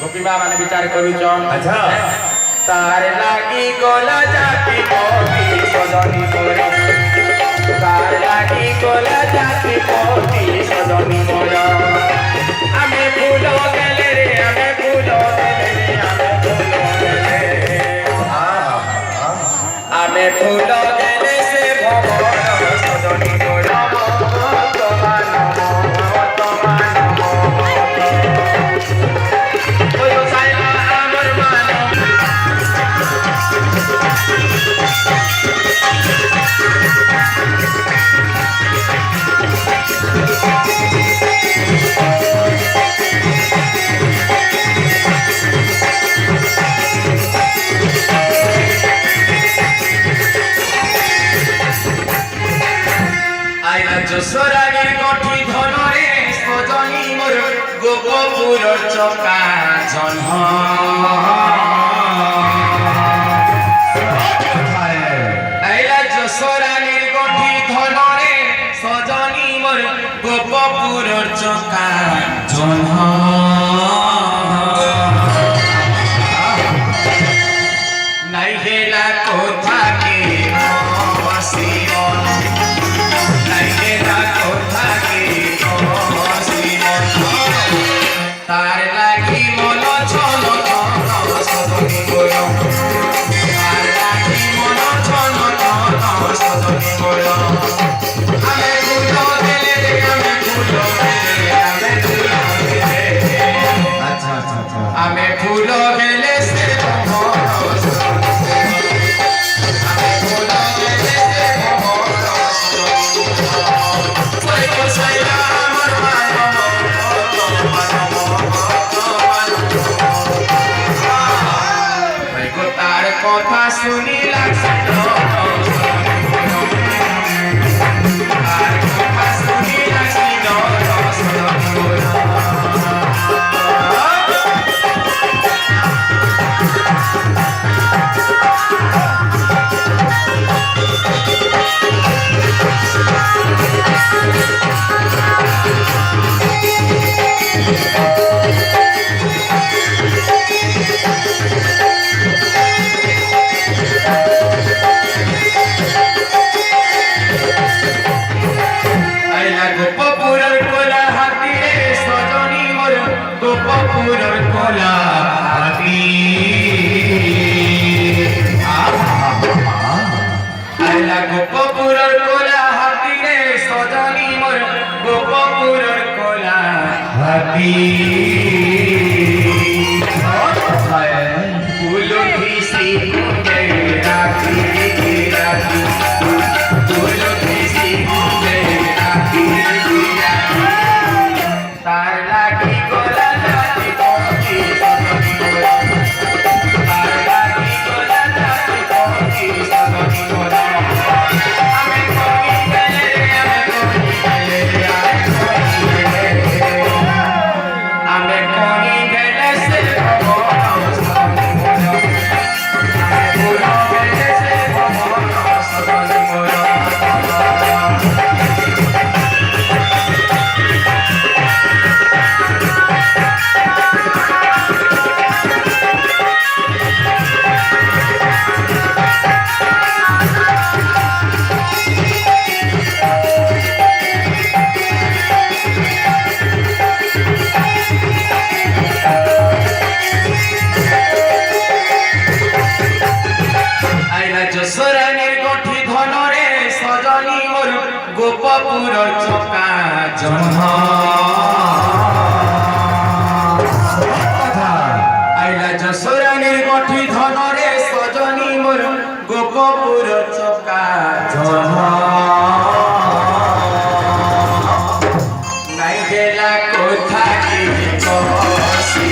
गोपीबा माने विचार करूचन अच्छा तार लागी गोला जाती मोती सजनी मोर तार लागी गोला जाती मोती सजनी मोर आमे फूलो गेले रे आमे फूलो गेले रे आमे फूलो गेले से भवन सजनी मोर जसरागीर कठी धनरे सजनी मोर गोपपुर चका जन्ह आइला जसरागीर कठी धनरे सजनी मोर गोपपुर चका जन्ह नाइ गेला कोथा के बसिवन तार लागी मन छन सजनी मोर तार लागी मन छन सजनी मोर आमे फूलो देले रे आमे फूलो देले आमे फूलो देले अच्छा अच्छा अच्छा आमे फूलो देले से भवन आमे फूलो देले से भवन कोई को सैला हमर কথা শুনি লাগছে আর কথা শুনি লাগছে गोपपुरर कोला हाथी आइला गोपपुरर कोला हाथी रे सजनी मोर गोपपुरर कोला हाथी फूलुठी सी कुंडे राखी राखी फूलुठी सी कुंडे राखी राखी तार लागी गोला गोपपुर चका जन्ह आइला जसरानीर गठी धनरे सजनी मोर गोपपुर चका जन्ह नाइ गेला कोथा के बसी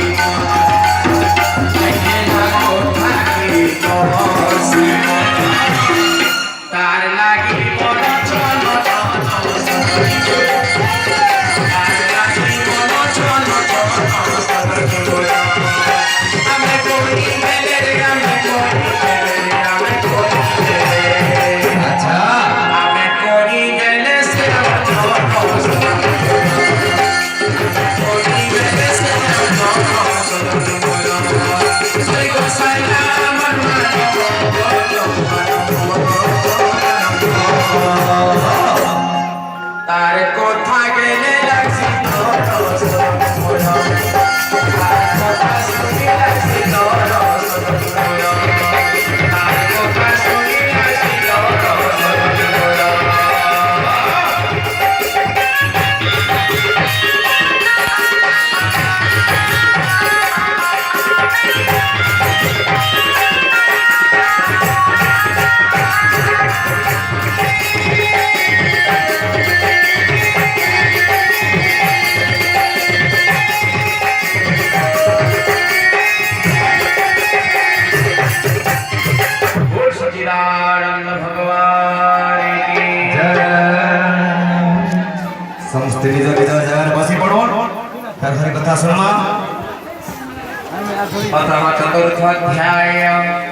नाइ गेला कोथा के बसी तार लागी मन छन अच्छा प्रथम चतुर्थोऽध्याय